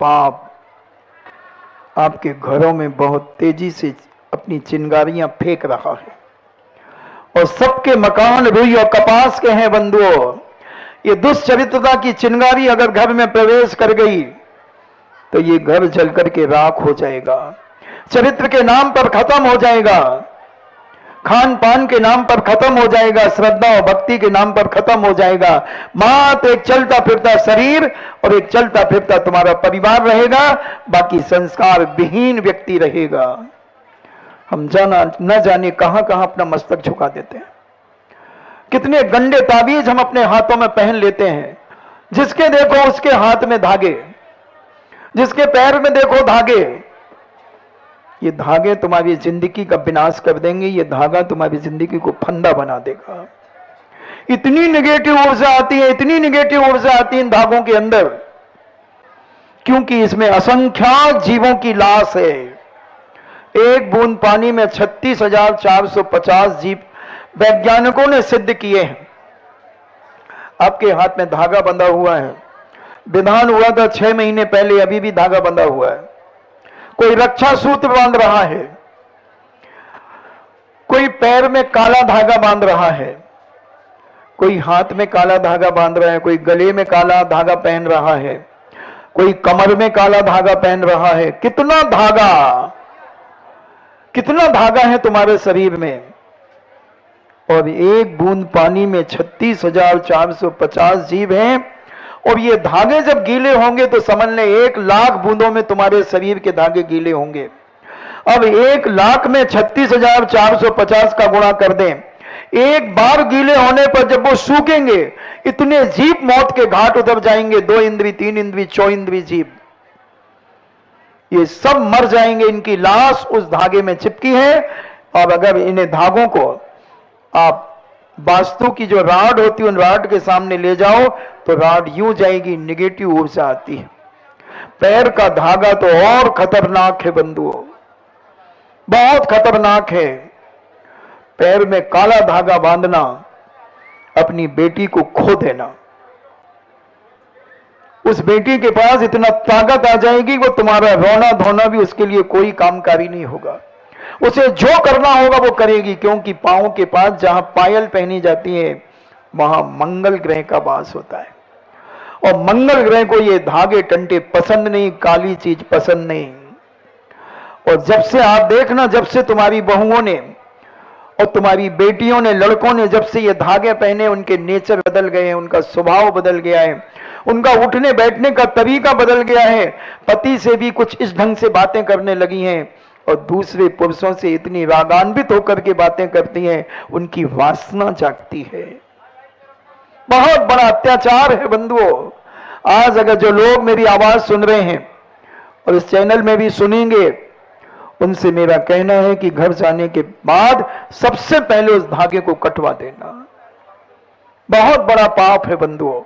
पाप आपके घरों में बहुत तेजी से अपनी चिंगारियां फेंक रहा है और सबके मकान रुई और कपास के हैं बंधुओं। ये दुष्चरित्रता की चिंगारी अगर घर में प्रवेश कर गई तो ये घर जल करके राख हो जाएगा, चरित्र के नाम पर खत्म हो जाएगा, खान पान के नाम पर खत्म हो जाएगा, श्रद्धा और भक्ति के नाम पर खत्म हो जाएगा। मात्र एक चलता फिरता शरीर और एक चलता फिरता तुम्हारा परिवार रहेगा, बाकी संस्कार विहीन व्यक्ति रहेगा। हम जाना न जाने कहां कहां अपना मस्तक झुका देते हैं। कितने गंदे ताबीज हम अपने हाथों में पहन लेते हैं। जिसके देखो उसके हाथ में धागे, जिसके पैर में देखो धागे। ये धागे तुम्हारी जिंदगी का विनाश कर देंगे, ये धागा तुम्हारी जिंदगी को फंदा बना देगा। इतनी निगेटिव ऊर्जा आती है, इतनी निगेटिव ऊर्जा आती है इन धागों के अंदर, क्योंकि इसमें असंख्यात जीवों की लाश है। एक बूंद पानी में 36,450 जीव वैज्ञानिकों ने सिद्ध किए हैं। आपके हाथ में धागा बंधा हुआ है, विधान हुआ था 6 महीने पहले, अभी भी धागा बंधा हुआ है। कोई रक्षा सूत्र बांध रहा है, कोई पैर में काला धागा बांध रहा है, कोई हाथ में काला धागा बांध रहा है, कोई गले में काला धागा पहन रहा है, कोई कमर में काला धागा पहन रहा है। कितना धागा है तुम्हारे शरीर में। और एक बूंद पानी में 36,450 जीव हैं, और ये धागे जब गीले होंगे तो समझ लें 1,00,000 बूंदों में तुम्हारे शरीर के धागे गीले होंगे। अब 1,00,000 में 36,450 का गुणा कर दें, एक बार गीले होने पर जब वो सूखेंगे, इतने जीव मौत के घाट उतर जाएंगे। 2 इंद्री, 3 इंद्री, 4 इंद्री जीव, ये सब मर जाएंगे। इनकी लाश उस धागे में चिपकी है। और अगर इन्हें धागों को आप वास्तु की जो राड होती है उन राड के सामने ले जाओ तो राड यूं जाएगी, निगेटिव ऊर्जा आती है। पैर का धागा तो और खतरनाक है बंधुओं, बहुत खतरनाक है। पैर में काला धागा बांधना, अपनी बेटी को खो देना। उस बेटी के पास इतना ताकत आ जाएगी वो तुम्हारा रोना धोना भी उसके लिए कोई कामकारी नहीं होगा। उसे जो करना होगा वो करेगी, क्योंकि पांव के पास जहां पायल पहनी जाती है वहां मंगल ग्रह का वास होता है। और मंगल ग्रह को ये धागे टंटे पसंद नहीं, काली चीज पसंद नहीं। और जब से आप देखना, जब से तुम्हारी बहुओं ने और तुम्हारी बेटियों ने, लड़कों ने जब से ये धागे पहने, उनके नेचर बदल गए हैं, उनका स्वभाव बदल गया है, उनका उठने बैठने का तरीका बदल गया है। पति से भी कुछ इस ढंग से बातें करने लगी हैं और दूसरे पुरुषों से इतनी रागान्वित होकर के बातें करती हैं, उनकी वासना जागती है। बहुत बड़ा अत्याचार है बंधुओं। आज अगर जो लोग मेरी आवाज सुन रहे हैं और इस चैनल में भी सुनेंगे, उनसे मेरा कहना है कि घर जाने के बाद सबसे पहले उस धागे को कटवा देना। बहुत बड़ा पाप है बंधुओं,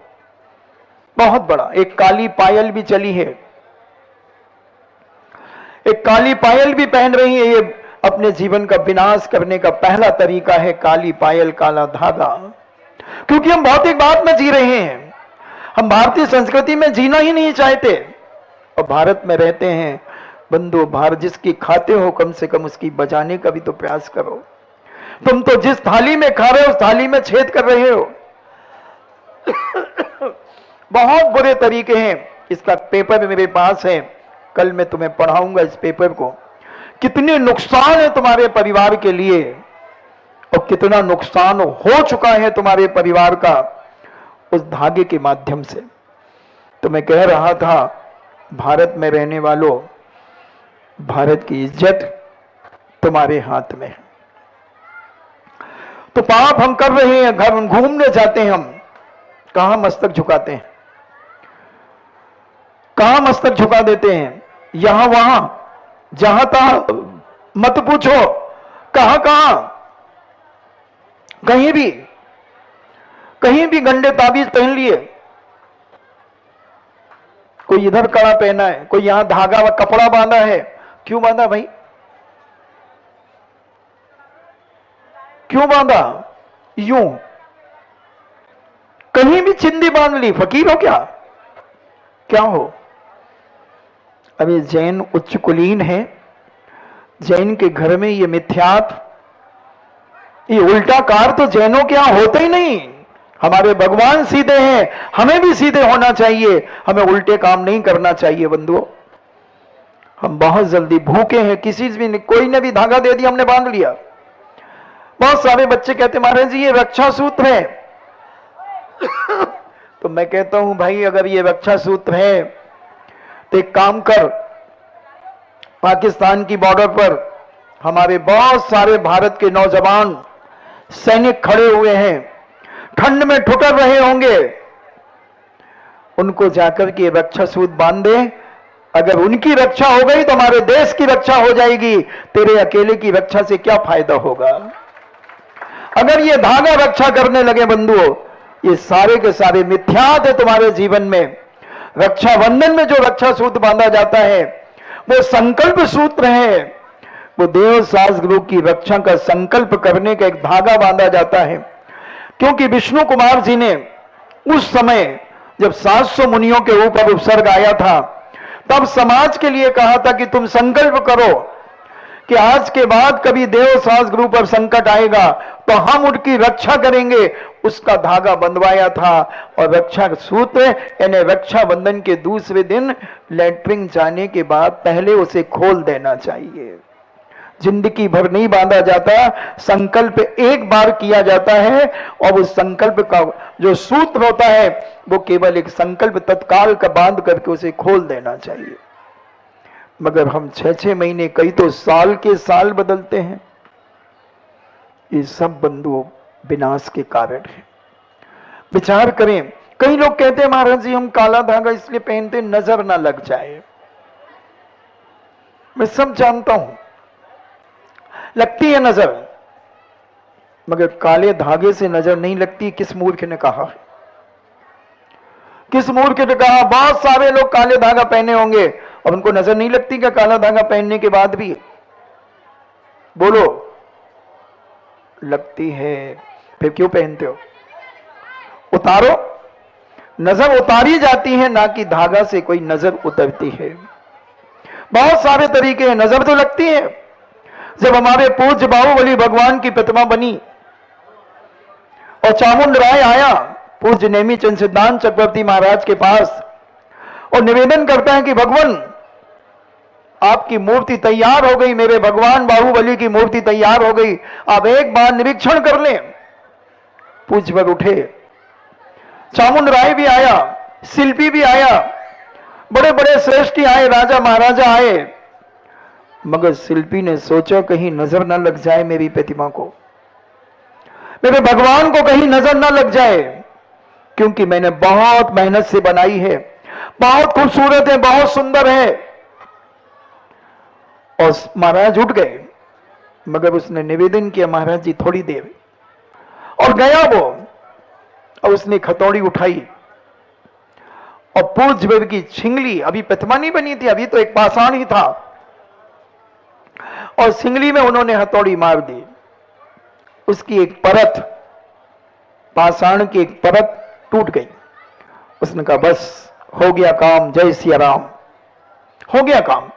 बहुत बड़ा। एक काली पायल भी चली है, एक काली पायल भी पहन रही है। ये अपने जीवन का विनाश करने का पहला तरीका है, काली पायल, काला धागा। क्योंकि हम भौतिकवाद में जी रहे हैं, हम भारतीय संस्कृति में जीना ही नहीं चाहते और भारत में रहते हैं। बंधु, भारत जिसकी खाते हो कम से कम उसकी बचाने का भी तो प्रयास करो। तुम तो जिस थाली में खा रहे हो उस थाली में छेद कर रहे हो। बहुत बुरे तरीके हैं। इसका पेपर मेरे पास है, कल मैं तुम्हें पढ़ाऊंगा इस पेपर को। कितने नुकसान है तुम्हारे परिवार के लिए और कितना नुकसान हो चुका है तुम्हारे परिवार का उस धागे के माध्यम से। तो मैं कह रहा था, भारत में रहने वालों, भारत की इज्जत तुम्हारे हाथ में है। तो पाप हम कर रहे हैं, घर घूमने जाते हैं, हम कहां मस्तक झुकाते हैं, कहां मस्तक झुका देते हैं, यहां वहां, जहां तहां मत पूछो, कहां कहां, कहीं भी गंदे ताबीज पहन लिए। कोई इधर कड़ा पहना है, कोई यहां धागा व कपड़ा बांधा है। क्यों बांधा भाई, क्यों बांधा? यूं कहीं भी चिंदी बांध ली, फकीर हो क्या? क्या हो? अभी जैन उच्च कुलीन है, जैन के घर में ये मिथ्यात्व, ये उल्टा कार तो जैनों के यहां होते ही नहीं। हमारे भगवान सीधे हैं, हमें भी सीधे होना चाहिए, हमें उल्टे काम नहीं करना चाहिए बंधुओं। हम बहुत जल्दी भूखे हैं, किसी भी कोई ने भी धागा दे दिया हमने बांध लिया। बहुत सारे बच्चे कहते महाराज जी ये रक्षा सूत्र है तो मैं कहता हूं भाई अगर ये रक्षा सूत्र है तो एक काम कर, पाकिस्तान की बॉर्डर पर हमारे बहुत सारे भारत के नौजवान सैनिक खड़े हुए हैं, ठंड में ठुकर रहे होंगे, उनको जाकर के रक्षा सूत्र बांध दे। अगर उनकी रक्षा हो गई तो हमारे देश की रक्षा हो जाएगी, तेरे अकेले की रक्षा से क्या फायदा होगा। अगर ये धागा रक्षा करने लगे बंधुओं, ये सारे के सारे मिथ्यात है तुम्हारे जीवन में। रक्षाबंधन में जो रक्षा सूत्र बांधा जाता है वो संकल्प सूत्र है, वो देव सास गुरु की रक्षा का संकल्प करने का एक धागा बांधा जाता है। क्योंकि विष्णु कुमार जी ने उस समय जब 700 मुनियों के ऊपर उपसर्ग आया था तब समाज के लिए कहा था कि तुम संकल्प करो कि आज के बाद कभी देव सास गुरु पर संकट आएगा तो हम उनकी रक्षा करेंगे। उसका धागा बंधवाया था और रक्षा सूत्र यानी रक्षाबंधन के दूसरे दिन लैट्रिन जाने के बाद पहले उसे खोल देना चाहिए। जिंदगी भर नहीं बांधा जाता, संकल्प एक बार किया जाता है और उस संकल्प का जो सूत्र होता है वो केवल एक संकल्प तत्काल का बांध करके उसे खोल देना चाहिए। मगर हम 6-6 महीने कई तो साल के साल बदलते हैं। ये सब बंधुओं विनाश के कारण है। विचार करें, कई लोग कहते हैं महाराज जी हम काला धागा इसलिए पहनते नजर ना लग जाए। मैं सब जानता हूं लगती है नजर, मगर काले धागे से नजर नहीं लगती। किस मूर्ख ने कहा? किस मूर्ख ने कहा? बहुत सारे लोग काले धागा पहने होंगे और उनको नजर नहीं लगती क्या काला धागा पहनने के बाद भी? बोलो, लगती है। फिर क्यों पहनते हो? उतारो। नजर उतारी जाती है, ना कि धागा से कोई नजर उतरती है। बहुत सारे तरीके हैं, नजर तो लगती है। जब हमारे पूज्य बाहुबली भगवान की प्रतिमा बनी और चामुंड राय आया पूज्य नेमी चंद सिद्धांत चक्रवर्ती महाराज के पास और निवेदन करता है कि भगवान आपकी मूर्ति तैयार हो गई, मेरे भगवान बाहुबली की मूर्ति तैयार हो गई, आप एक बार निरीक्षण कर लें। पूज्य पर उठे, चामुंड राय भी आया, शिल्पी भी आया, बड़े बड़े श्रेष्ठी आए, राजा महाराजा आए, मगर शिल्पी ने सोचा कहीं नजर ना लग जाए मेरी प्रतिमा को, मेरे भगवान को कहीं नजर ना लग जाए, क्योंकि मैंने बहुत मेहनत से बनाई है, बहुत खूबसूरत है, बहुत सुंदर है। और महाराज उठ गए, मगर उसने निवेदन किया महाराज जी थोड़ी देर, और गया वो, और उसने खतौड़ी उठाई और पूज्य की छिंगली, अभी प्रतिमा नहीं बनी थी, अभी तो एक पाषाण ही था, और सिंगली में उन्होंने हथौड़ी मार दी। उसकी एक परत, पाषाण की एक परत टूट गई। उसने कहा बस हो गया काम, जय सिया राम, हो गया काम।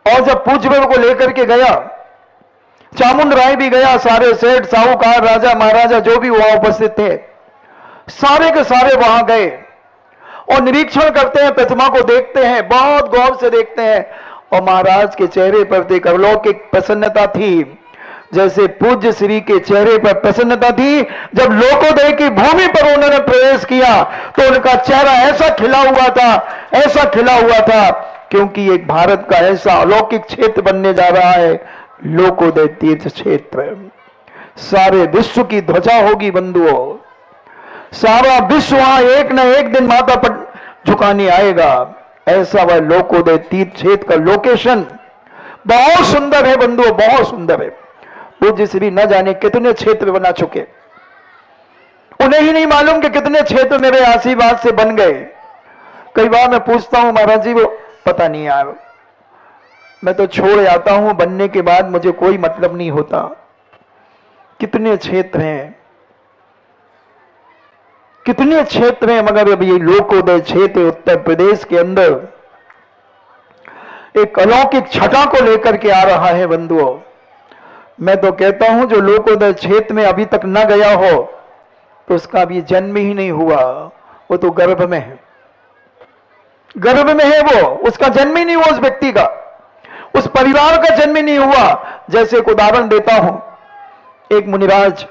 और जब पूज्य को लेकर के गया, चामुंड राय भी गया, सारे सेठ साहूकार राजा महाराजा जो भी वहां उपस्थित थे सारे के सारे वहां गए और निरीक्षण करते हैं, प्रतिमा को देखते हैं, बहुत गौर से देखते हैं। और महाराज के चेहरे पर एक अलौकिक प्रसन्नता थी, जैसे पूज्य श्री के चेहरे पर प्रसन्नता थी जब लोकोदय की भूमि पर उन्होंने प्रवेश किया, तो उनका चेहरा ऐसा खिला हुआ था, ऐसा खिला हुआ था, क्योंकि एक भारत का ऐसा अलौकिक क्षेत्र बनने जा रहा है, लोकोदय तीर्थ क्षेत्र। सारे विश्व की ध्वजा होगी बंधुओं, सारा विश्व वहां एक न एक दिन माथा पर झुकाने आएगा। ऐसा वह लोकोदय तीर्थ क्षेत्र का लोकेशन बहुत सुंदर है बंधुओं, बहुत सुंदर है। पूज्य श्री न जाने कितने क्षेत्र बना चुके, उन्हें ही नहीं मालूम कि कितने क्षेत्र मेरे आशीर्वाद से बन गए। कई बार मैं पूछता हूं महाराज जी, वो पता नहीं यार, मैं तो छोड़ जाता हूं, बनने के बाद मुझे कोई मतलब नहीं होता। कितने क्षेत्र हैं, कितने क्षेत्र हैं, मगर अब ये लोकोदय क्षेत्र उत्तर प्रदेश के अंदर एक अलौकिक छटा को लेकर के आ रहा है बंधुओं। मैं तो कहता हूं जो लोकोदय क्षेत्र में अभी तक न गया हो तो उसका अभी जन्म ही नहीं हुआ, वो तो गर्भ में है, गर्भ में है वो, उसका जन्म ही नहीं हुआ, उस व्यक्ति का, उस परिवार का जन्म ही नहीं हुआ। जैसे एक उदाहरण देता हूं, एक मुनिराज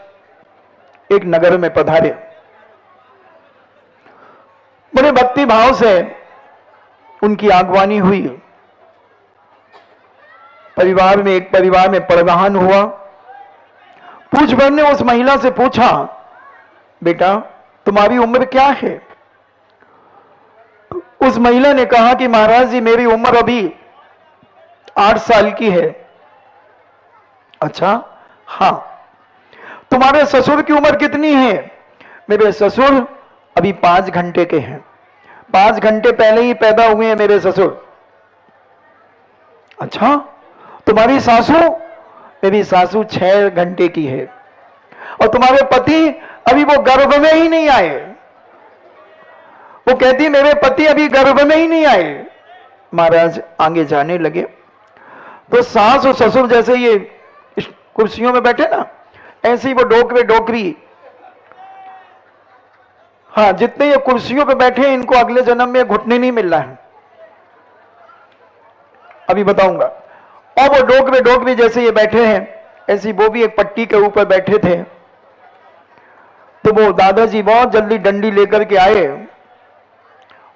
एक नगर में पधारे, बड़े भक्ति भाव से उनकी आगवानी हुई, परिवार में एक परिवार में प्रधान हुआ। पूछभर ने उस महिला से पूछा, बेटा तुम्हारी उम्र क्या है? उस महिला ने कहा कि महाराज जी मेरी उम्र अभी 8 साल की है। अच्छा, हां। तुम्हारे ससुर की उम्र कितनी है? मेरे ससुर अभी 5 घंटे के हैं, 5 घंटे पहले ही पैदा हुए हैं मेरे ससुर। अच्छा, तुम्हारी सासू? मेरी सासू 6 घंटे की है। और तुम्हारे पति अभी वो गर्भ में ही नहीं आए। वो कहती मेरे पति अभी गर्भ में ही नहीं आए। महाराज आगे जाने लगे तो सास और ससुर जैसे ये कुर्सियों में बैठे ना, ऐसे ही वो डोकरे डोकरी, हाँ जितने ये कुर्सियों पे बैठे हैं इनको अगले जन्म में घुटने नहीं मिल रहा है, अभी बताऊंगा। और वो डोकरे डोकरी जैसे ये बैठे हैं, ऐसी वो भी एक पट्टी के ऊपर बैठे थे। तो वो दादाजी बहुत जल्दी डंडी लेकर के आए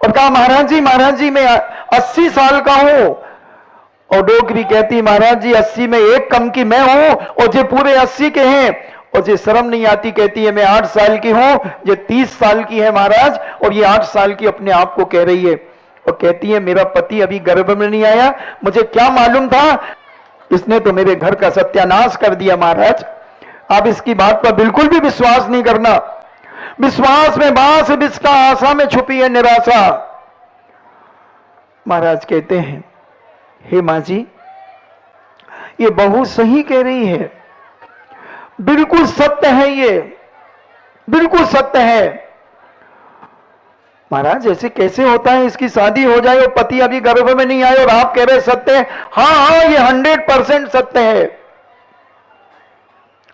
और कहा महाराज जी मैं 80 साल का हूं। और डोकरी कहती महाराज जी 80 में एक कम की मैं हूं और जो पूरे 80 के हैं। और जो शर्म नहीं आती कहती है मैं 8 साल की हूं, जो 30 साल की है महाराज, और ये 8 साल की अपने आप को कह रही है। और कहती है मेरा पति अभी गर्भ में नहीं आया, मुझे क्या मालूम था, इसने तो मेरे घर का सत्यानाश कर दिया। महाराज आप इसकी बात पर बिल्कुल भी विश्वास नहीं करना, विश्वास में बांस बिस्का, आशा में छुपी है निराशा। महाराज कहते हैं हे मां जी ये बहू सही कह रही है, बिल्कुल सत्य है, ये बिल्कुल सत्य है। महाराज ऐसे कैसे होता है, इसकी शादी हो जाए और पति अभी गर्भ में नहीं आए और आप कह रहे सत्य है? हाँ हाँ ये 100% सत्य है,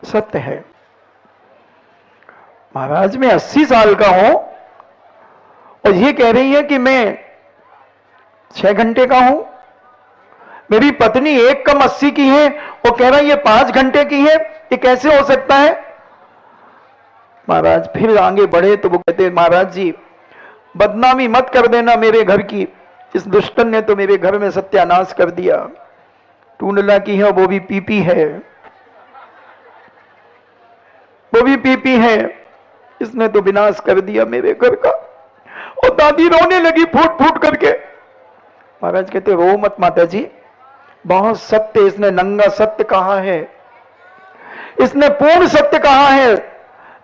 सत्य है। महाराज मैं 80 साल का हूं और ये कह रही है कि मैं 6 घंटे का हूं। मेरी पत्नी एक कम 80 की है और कह रहा है ये 5 घंटे की है, ये कैसे हो सकता है? महाराज फिर आगे बढ़े तो वो कहते महाराज जी बदनामी मत कर देना मेरे घर की, इस दुष्टन ने तो मेरे घर में सत्यानाश कर दिया। टूंडला की है वो भी पीपी है, वो भी पीपी है, इसने तो विनाश कर दिया मेरे घर का। और दादी रोने लगी फूट फूट करके। महाराज कहते रो मत माता जी, बहुत सत्य, इसने नंगा सत्य कहा है, इसने पूर्ण सत्य कहा है,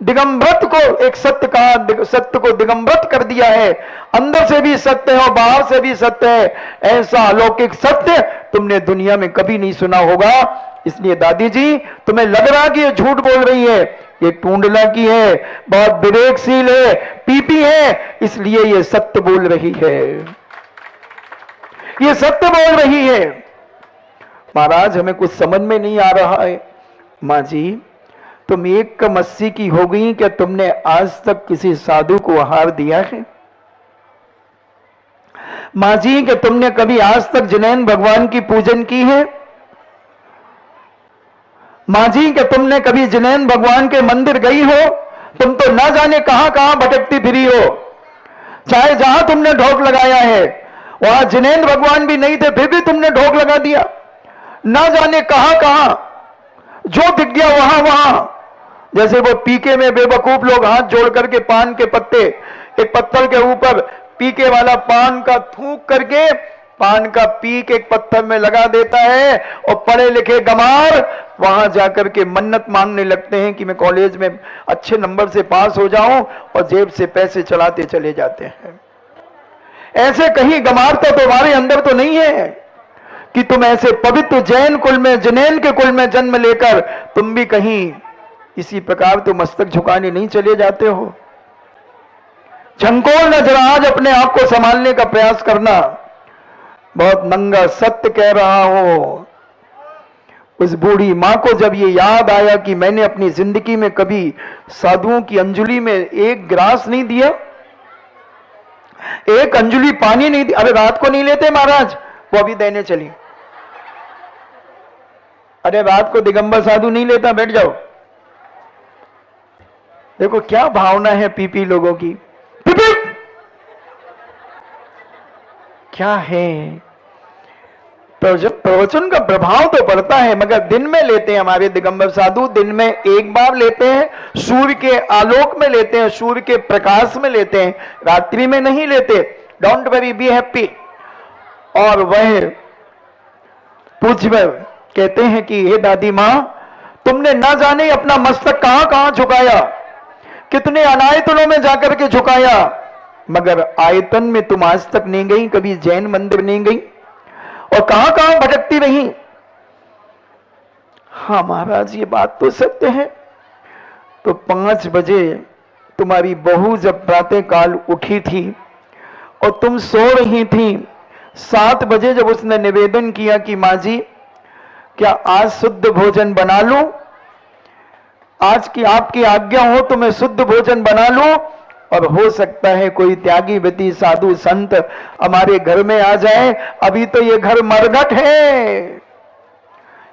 दिगंबरत को एक सत्य कहा, सत्य को दिगंबरत कर दिया है। अंदर से भी सत्य है और बाहर से भी सत्य है, ऐसा अलौकिक सत्य तुमने दुनिया में कभी नहीं सुना होगा। इसलिए दादी जी तुम्हें लग रहा कि ये झूठ बोल रही है, ये टूंडला की है, बहुत विवेकशील है, पीपी है, इसलिए ये सत्य बोल रही है, ये सत्य बोल रही है। महाराज हमें कुछ समझ में नहीं आ रहा है। मां जी तुम एक कम 80 की हो गई, क्या तुमने आज तक किसी साधु को आहार दिया है? मां जी क्या तुमने कभी आज तक जिनैन भगवान की पूजन की है? मां जी क्या तुमने कभी जिनैन भगवान के मंदिर गई हो? तुम तो ना जाने कहां कहां भटकती फिरी हो, चाहे जहां तुमने ढोक लगाया है वहां जिनैन भगवान भी नहीं थे, फिर भी तुमने ढोक लगा दिया। ना जाने कहां कहां जो दिख गया वहां वहां, जैसे वो पीके में बेवकूफ लोग हाथ जोड़ करके पान के पत्ते एक पत्थर के ऊपर पीके वाला पान का थूक करके पान का पीक एक पत्थर में लगा देता है, और पढ़े लिखे गमार वहां जाकर के मन्नत मांगने लगते हैं कि मैं कॉलेज में अच्छे नंबर से पास हो जाऊं, और जेब से पैसे चलाते चले जाते हैं। ऐसे कहीं गमार तो तुम्हारे अंदर तो नहीं है कि तुम ऐसे पवित्र जैन कुल में, जिनैन के कुल में जन्म लेकर तुम भी कहीं इसी प्रकार तो मस्तक झुकाने नहीं चले जाते हो। झंकोर न जरा आज अपने आप को संभालने का प्रयास करना। बहुत नंगा सत्य कह रहा हूं। उस बूढ़ी मां को जब ये याद आया कि मैंने अपनी जिंदगी में कभी साधुओं की अंजलि में एक गिलास नहीं दिया, एक अंजलि पानी नहीं दी। अरे रात को नहीं लेते महाराज, वो अभी देने चली। अरे रात को दिगंबर साधु नहीं लेता, बैठ जाओ। देखो क्या भावना है पीपी लोगों की। पीपी क्या है? प्रवचन का प्रभाव तो पड़ता है, मगर दिन में लेते हैं हमारे दिगंबर साधु, दिन में एक बार लेते हैं, सूर्य के आलोक में लेते हैं, सूर्य के प्रकाश में लेते हैं, रात्रि में नहीं लेते। Don't worry, be happy. और वह पूज्य कहते हैं कि हे दादी मां, तुमने ना जाने अपना मस्तक कहां कहां झुकाया, कितने अनायतनों में जाकर के झुकाया, मगर आयतन में तुम आज तक नहीं गई, कभी जैन मंदिर नहीं गई, और कहां कहां भटकती रही। हाँ महाराज, ये बात तो सत्य है। तो 5 बजे तुम्हारी बहू जब प्रातः काल उठी थी और तुम सो रही थी, 7 बजे जब उसने निवेदन किया कि मां जी क्या आज शुद्ध भोजन बना लूं, आज की आपकी आज्ञा हो तो मैं शुद्ध भोजन बना लूं, और हो सकता है कोई त्यागी व्यक्ति साधु संत हमारे घर में आ जाए। अभी तो ये घर मरघट है,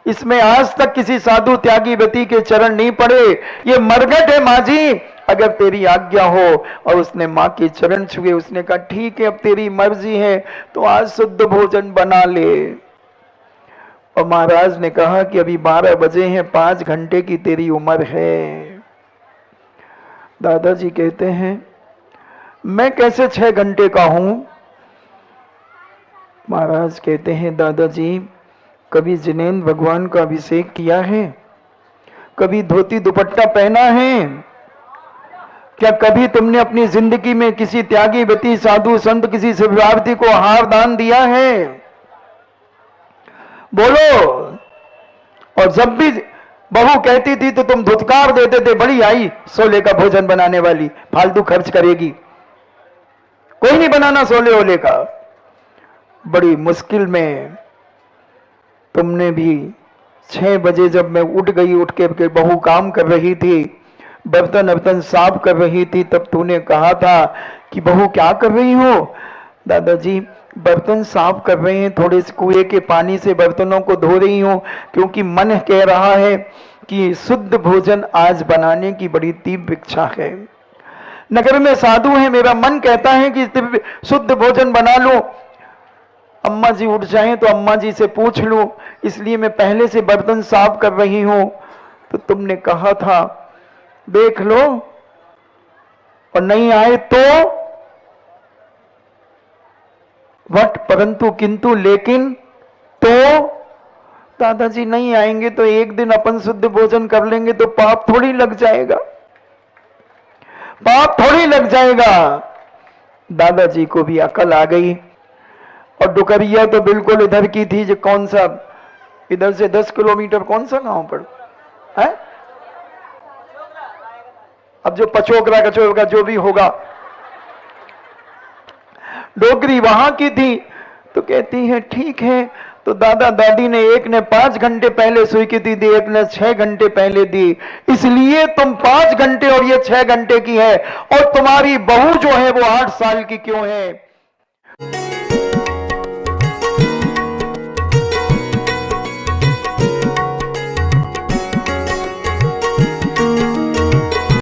इसमें आज तक किसी साधु त्यागी व्यक्ति के चरण नहीं पड़े, ये मरघट है मां जी, अगर तेरी आज्ञा हो। और उसने मां के चरण छुए, उसने कहा ठीक है अब तेरी मर्जी है तो आज शुद्ध भोजन बना ले। और महाराज ने कहा कि अभी 12 बजे हैं, 5 घंटे की तेरी उम्र है। दादाजी कहते हैं मैं कैसे 6 घंटे का हूं? महाराज कहते हैं दादाजी कभी जिनेंद्र भगवान का अभिषेक किया है? कभी धोती दुपट्टा पहना है? क्या कभी तुमने अपनी जिंदगी में किसी त्यागी व्यक्ति साधु संत किसी शिवार्थी को हार दान दिया है? बोलो। और जब भी बहू कहती थी तो तुम धुतकार देते थे, बड़ी आई सोले का भोजन बनाने वाली, फालतू खर्च करेगी, कोई नहीं बनाना सोले ओले का। बड़ी मुश्किल में तुमने भी 6 बजे जब मैं उठ गई, उठ के बहू काम कर रही थी, बर्तन साफ कर रही थी, तब तूने कहा था कि बहू क्या कर रही हो? दादाजी बर्तन साफ कर रहे हैं, थोड़े से कुएं के पानी से बर्तनों को धो रही हूं, क्योंकि मन कह रहा है कि शुद्ध भोजन आज बनाने की बड़ी तीव्र इच्छा है। नगर में साधु है, मेरा मन कहता है कि शुद्ध भोजन बना लो। अम्मा जी उठ जाएं तो अम्मा जी से पूछ लूं, इसलिए मैं पहले से बर्तन साफ कर रही हूं। तो तुमने कहा था देख लो, और नहीं आए तो वट, परंतु किंतु लेकिन तो दादाजी नहीं आएंगे तो एक दिन अपन शुद्ध भोजन कर लेंगे तो पाप थोड़ी लग जाएगा, पाप थोड़ी लग जाएगा। दादाजी को भी अकल आ गई। और डुकरिया तो बिल्कुल इधर की थी, जो कौन सा इधर से 10 किलोमीटर कौन सा गांव पड़ है, अब जो पचोकरा कचोकरा जो भी होगा, डोगरी वहां की थी। तो कहती है ठीक है। तो दादा दादी ने, एक ने 5 घंटे पहले स्वीकृति दी, एक ने 6 घंटे पहले दी, इसलिए तुम 5 घंटे और ये 6 घंटे की है, और तुम्हारी बहू जो है वो 8 साल की क्यों है?